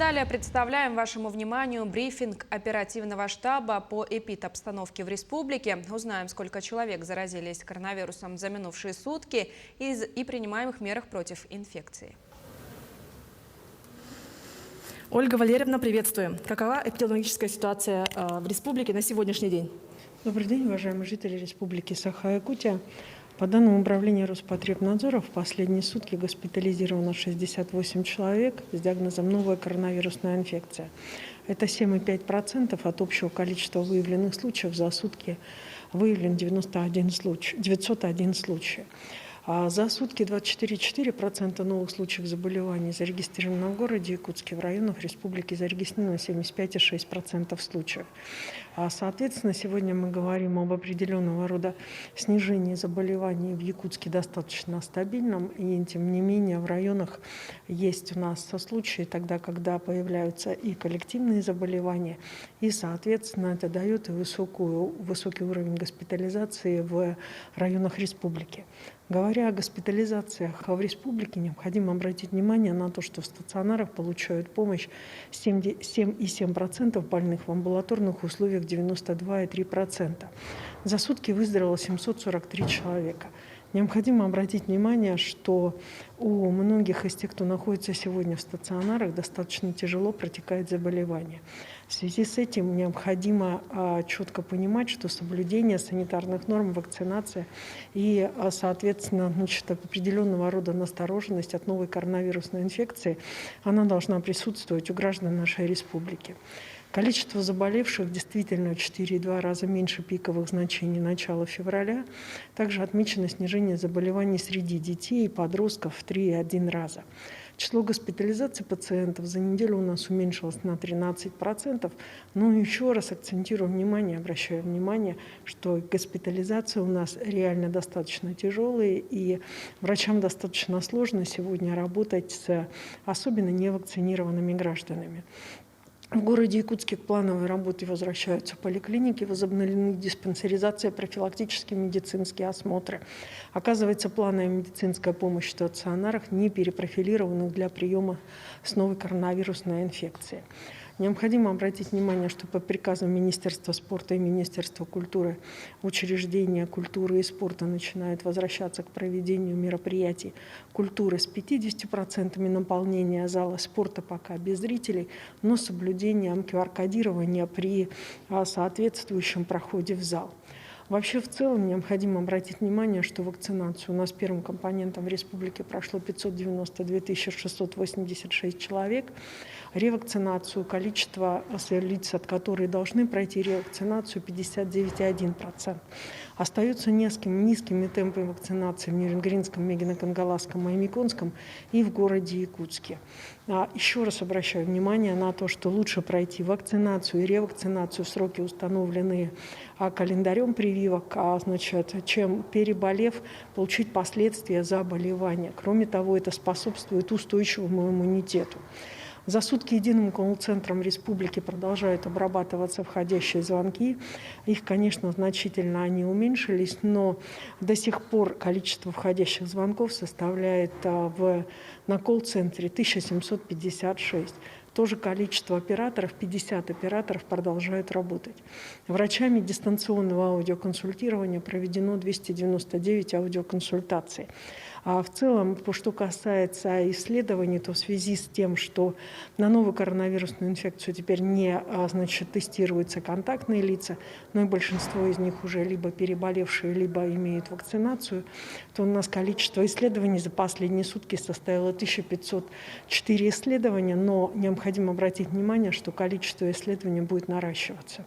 Далее представляем вашему вниманию брифинг оперативного штаба по эпидобстановке в республике. Узнаем, сколько человек заразились коронавирусом за минувшие сутки и принимаемых мерах против инфекции. Ольга Валерьевна, приветствуем. Какова эпидемиологическая ситуация в республике на сегодняшний день? Добрый день, уважаемые жители Республики Саха-Якутия. По данным Управления Роспотребнадзора, в последние сутки госпитализировано 68 человек с диагнозом новая коронавирусная инфекция. Это 7,5% от общего количества выявленных случаев. За сутки выявлен 901 случай. А за сутки 24,4% новых случаев заболеваний зарегистрировано в городе Якутске. В районах республики зарегистрировано 75,6% случаев. Соответственно, сегодня мы говорим об определенного рода снижении заболеваний в Якутске достаточно стабильном. И тем не менее в районах есть у нас случаи тогда, когда появляются и коллективные заболевания. И, соответственно, это дает и высокий уровень госпитализации в районах республики. Говоря о госпитализациях в республике, необходимо обратить внимание на то, что в стационарах получают помощь 7,7% больных, в амбулаторных условиях 92,3%. За сутки выздоровело 743 человека. Необходимо обратить внимание, что у многих из тех, кто находится сегодня в стационарах, достаточно тяжело протекает заболевание. В связи с этим необходимо четко понимать, что соблюдение санитарных норм, вакцинация и, соответственно, определенного рода настороженность от новой коронавирусной инфекции, она должна присутствовать у граждан нашей республики. Количество заболевших действительно в 4,2 раза меньше пиковых значений начала февраля. Также отмечено снижение заболеваний среди детей и подростков в 3,1 раза. Число госпитализаций пациентов за неделю у нас уменьшилось на 13%. Но еще раз акцентирую внимание, обращаю внимание, что госпитализация у нас реально достаточно тяжелая, и врачам достаточно сложно сегодня работать с особенно невакцинированными гражданами. В городе Якутске к плановой работе возвращаются поликлиники, возобновлены диспансеризация, профилактические медицинские осмотры. Оказывается плановая медицинская помощь в стационарах, не перепрофилированных для приема с новой коронавирусной инфекцией. Необходимо обратить внимание, что по приказам Министерства спорта и Министерства культуры учреждения культуры и спорта начинают возвращаться к проведению мероприятий культуры с 50% наполнения зала, спорта пока без зрителей, но с соблюдением QR-кодирования при соответствующем проходе в зал. Вообще, в целом, необходимо обратить внимание, что вакцинацию у нас первым компонентом в республике прошло 592 686 человек. Ревакцинацию, количество лиц, от которых должны пройти ревакцинацию, 59,1%. Остаются низкими темпами вакцинации в Нерюнгринском, Мегино-Кангаласском, Маймиконском и в городе Якутске. Еще раз обращаю внимание на то, что лучше пройти вакцинацию и ревакцинацию в сроки, установленные календарем прививок, чем переболев, получить последствия заболевания. Кроме того, это способствует устойчивому иммунитету. За сутки единым колл-центром республики продолжают обрабатываться входящие звонки. Их, конечно, значительно они уменьшились, но до сих пор количество входящих звонков составляет на колл-центре 1756. То же количество операторов, 50 операторов, продолжают работать. Врачами дистанционного аудиоконсультирования проведено 299 аудиоконсультаций. А в целом, что касается исследований, то в связи с тем, что на новую коронавирусную инфекцию теперь не тестируются контактные лица, но и большинство из них уже либо переболевшие, либо имеют вакцинацию, то у нас количество исследований за последние сутки составило 1504 исследования, но необходимо обратить внимание, что количество исследований будет наращиваться.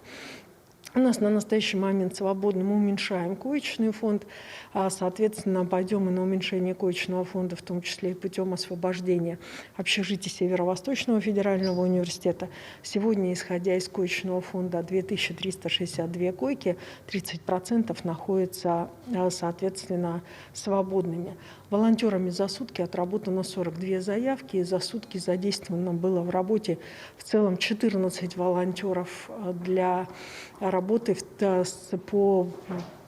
У нас на настоящий момент свободно, мы уменьшаем коечный фонд, соответственно, пойдем и на уменьшение коечного фонда, в том числе и путем освобождения общежитий Северо-Восточного федерального университета. Сегодня, исходя из коечного фонда, 2362 койки, 30% находятся, соответственно, свободными. Волонтерами за сутки отработано 42 заявки, и за сутки задействовано было в работе в целом 14 волонтеров для работы по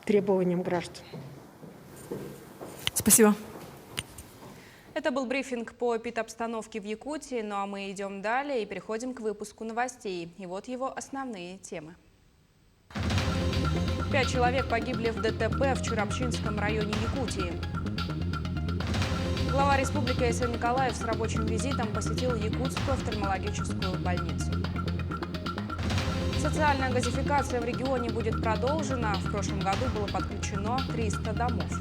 требованиям граждан. Спасибо. Это Это был брифинг по эпидобстановке в Якутии, ну а мы идем далее и переходим к выпуску новостей. И вот его основные темы. 5 человек погибли в ДТП в Чурапчинском районе Якутии. Глава республики Айсан Николаев с рабочим визитом посетил Якутскую офтальмологическую больницу. Социальная газификация в регионе будет продолжена. В прошлом году было подключено 300 домов.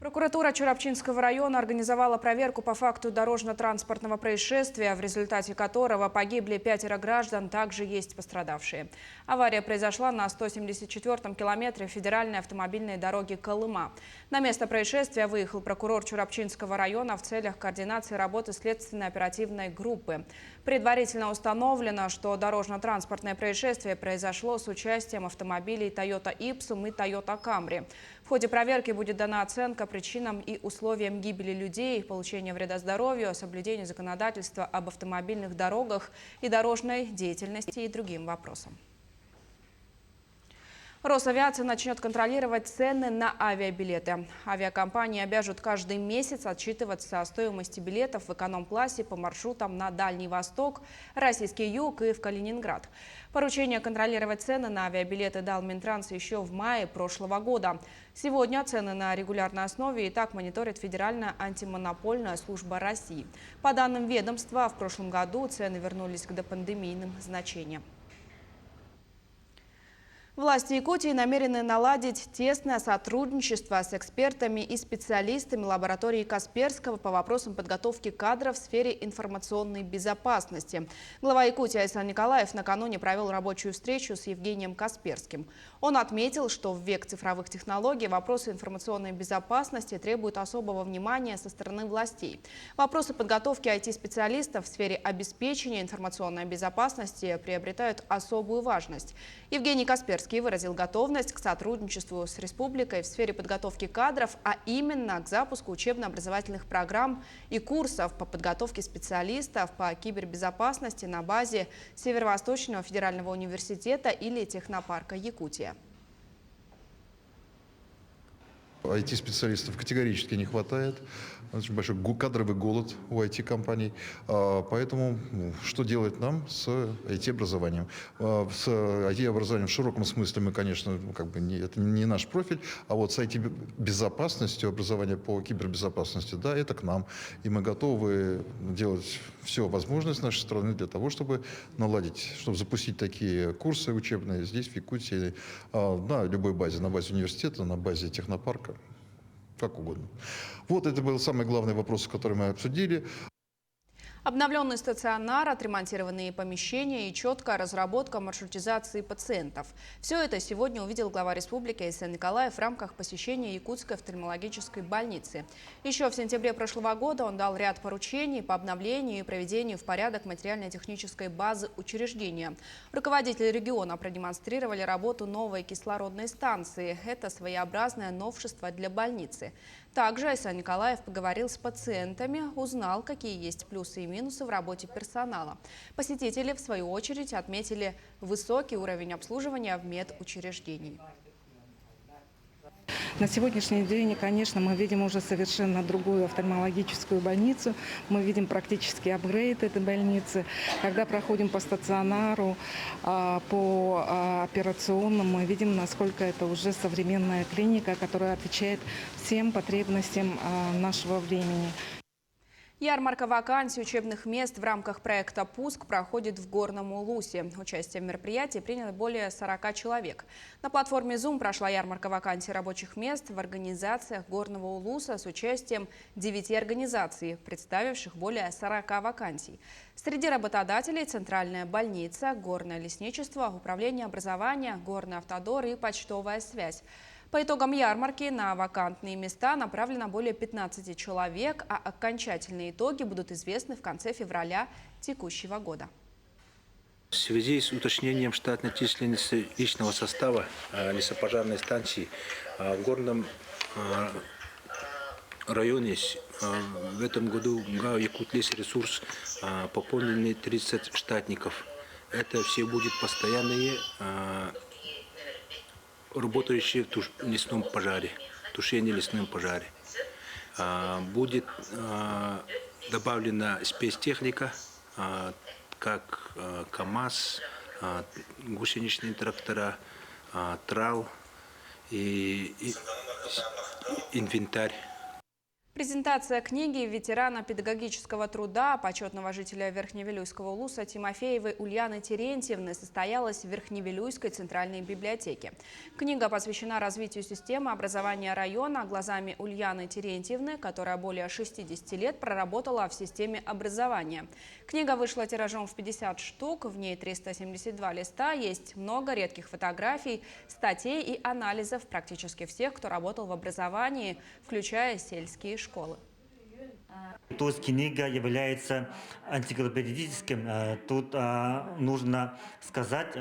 Прокуратура Чурапчинского района организовала проверку по факту дорожно-транспортного происшествия, в результате которого погибли 5 граждан, также есть пострадавшие. Авария произошла на 174-м километре федеральной автомобильной дороги Колыма. На место происшествия выехал прокурор Чурапчинского района в целях координации работы следственной оперативной группы. Предварительно установлено, что дорожно-транспортное происшествие произошло с участием автомобилей Toyota Ipsum и Toyota Camry. В ходе проверки будет дана оценка причинам и условиям гибели людей, получения вреда здоровью, соблюдения законодательства об автомобильных дорогах и дорожной деятельности и другим вопросам. Росавиация начнет контролировать цены на авиабилеты. Авиакомпании обяжут каждый месяц отчитываться о стоимости билетов в эконом-классе по маршрутам на Дальний Восток, Российский Юг и в Калининград. Поручение контролировать цены на авиабилеты дал Минтранс еще в мае прошлого года. Сегодня цены на регулярной основе и так мониторит Федеральная антимонопольная служба России. По данным ведомства, в прошлом году цены вернулись к допандемийным значениям. Власти Якутии намерены наладить тесное сотрудничество с экспертами и специалистами лаборатории Касперского по вопросам подготовки кадров в сфере информационной безопасности. Глава Якутии Айсан Николаев накануне провел рабочую встречу с Евгением Касперским. Он отметил, что в век цифровых технологий вопросы информационной безопасности требуют особого внимания со стороны властей. Вопросы подготовки IT-специалистов в сфере обеспечения информационной безопасности приобретают особую важность. Евгений Касперский выразил готовность к сотрудничеству с республикой в сфере подготовки кадров, а именно к запуску учебно-образовательных программ и курсов по подготовке специалистов по кибербезопасности на базе Северо-Восточного федерального университета или технопарка Якутия. IT-специалистов категорически не хватает. Очень большой кадровый голод у IT-компаний. Поэтому что делать нам с IT-образованием? С IT-образованием в широком смысле мы, конечно, это не наш профиль, а вот с IT-безопасностью, образование по кибербезопасности, да, это к нам. И мы готовы делать все возможное с нашей стороны для того, чтобы наладить, чтобы запустить такие курсы учебные здесь, в Якутии, на любой базе, на базе университета, на базе технопарка. Как угодно. Вот это был самый главный вопрос, который мы обсудили. Обновленный стационар, отремонтированные помещения и четкая разработка маршрутизации пациентов. Все это сегодня увидел глава республики Айсан Николаев в рамках посещения Якутской офтальмологической больницы. Еще в сентябре прошлого года он дал ряд поручений по обновлению и проведению в порядок материально-технической базы учреждения. Руководители региона продемонстрировали работу новой кислородной станции. Это своеобразное новшество для больницы. Также Айсан Николаев поговорил с пациентами, узнал, какие есть плюсы и минусы в работе персонала. Посетители, в свою очередь, отметили высокий уровень обслуживания в медучреждении. На сегодняшний день, конечно, мы видим уже совершенно другую офтальмологическую больницу. Мы видим практически апгрейд этой больницы. Когда проходим по стационару, по операционным, мы видим, насколько это уже современная клиника, которая отвечает всем потребностям нашего времени. Ярмарка вакансий учебных мест в рамках проекта «Пуск» проходит в Горном Улусе. Участие в мероприятии приняло более 40 человек. На платформе Zoom прошла ярмарка вакансий рабочих мест в организациях Горного Улуса с участием 9 организаций, представивших более 40 вакансий. Среди работодателей Центральная больница, Горное лесничество, Управление образования, Горный автодор и почтовая связь. По итогам ярмарки на вакантные места направлено более 15 человек, а окончательные итоги будут известны в конце февраля текущего года. В связи с уточнением штатной численности личного состава лесопожарной станции в Горном районе в этом году ГАО «Якутлесресурс» пополнили 30 штатников. Это все будут постоянные, работающие в лесном пожаре. тушения лесным пожаре. Будет добавлена спецтехника, как КАМАЗ, гусеничные трактора, трал и инвентарь. Презентация книги ветерана педагогического труда, почетного жителя Верхневилюйского улуса Тимофеевой Ульяны Терентьевны состоялась в Верхневилюйской центральной библиотеке. Книга посвящена развитию системы образования района глазами Ульяны Терентьевны, которая более 60 лет проработала в системе образования. Книга вышла тиражом в 50 штук, в ней 372 листа, есть много редких фотографий, статей и анализов практически всех, кто работал в образовании, включая сельские школы. То есть книга является энциклопедическим. Тут нужно сказать,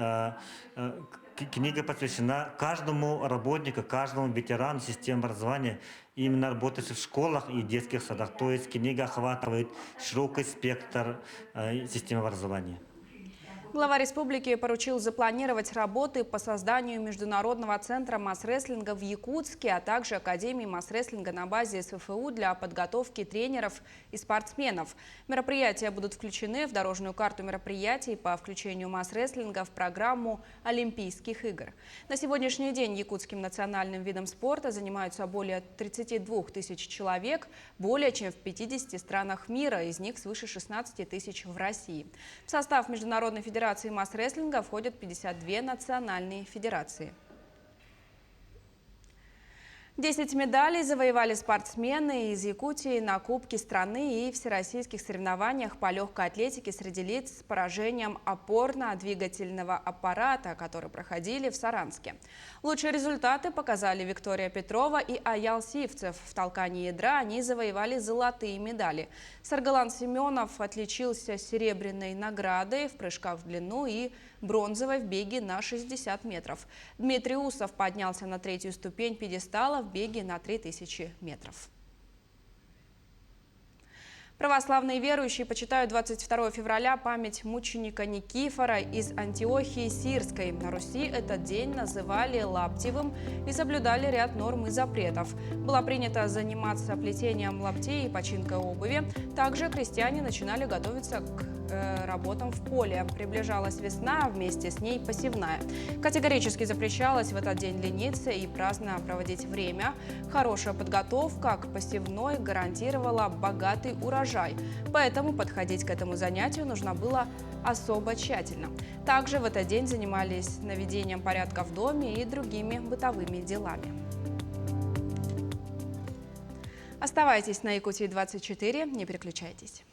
книга посвящена каждому работнику, каждому ветерану системы образования, именно работающих в школах и детских садах. То есть книга охватывает широкий спектр системы образования. Глава республики поручил запланировать работы по созданию Международного центра масс-рестлинга в Якутске, а также Академии масс-рестлинга на базе СФУ для подготовки тренеров и спортсменов. Мероприятия будут включены в дорожную карту мероприятий по включению масс-рестлинга в программу Олимпийских игр. На сегодняшний день якутским национальным видом спорта занимаются более 32 тысяч человек, более чем в 50 странах мира, из них свыше 16 тысяч в России. В состав Международной федерации масс-рестлинга входят 52 национальные федерации. 10 медалей завоевали спортсмены из Якутии на Кубке страны и всероссийских соревнованиях по легкой атлетике среди лиц с поражением опорно-двигательного аппарата, которые проходили в Саранске. Лучшие результаты показали Виктория Петрова и Аял Сивцев. В толкании ядра они завоевали золотые медали. Саргалан Семенов отличился серебряной наградой в прыжках в длину и бронзовой в беге на 60 метров. Дмитрий Усов поднялся на третью ступень пьедестала в беге на 3000 метров. Православные верующие почитают 22 февраля память мученика Никифора из Антиохии Сирской. На Руси этот день называли лаптевым и соблюдали ряд норм и запретов. Было принято заниматься плетением лаптей и починкой обуви. Также крестьяне начинали готовиться к работам в поле. Приближалась весна, а вместе с ней посевная. Категорически запрещалось в этот день лениться и праздно проводить время. Хорошая подготовка к посевной гарантировала богатый урожай. Поэтому подходить к этому занятию нужно было особо тщательно. Также в этот день занимались наведением порядка в доме и другими бытовыми делами. Оставайтесь на Якутии 24, не переключайтесь.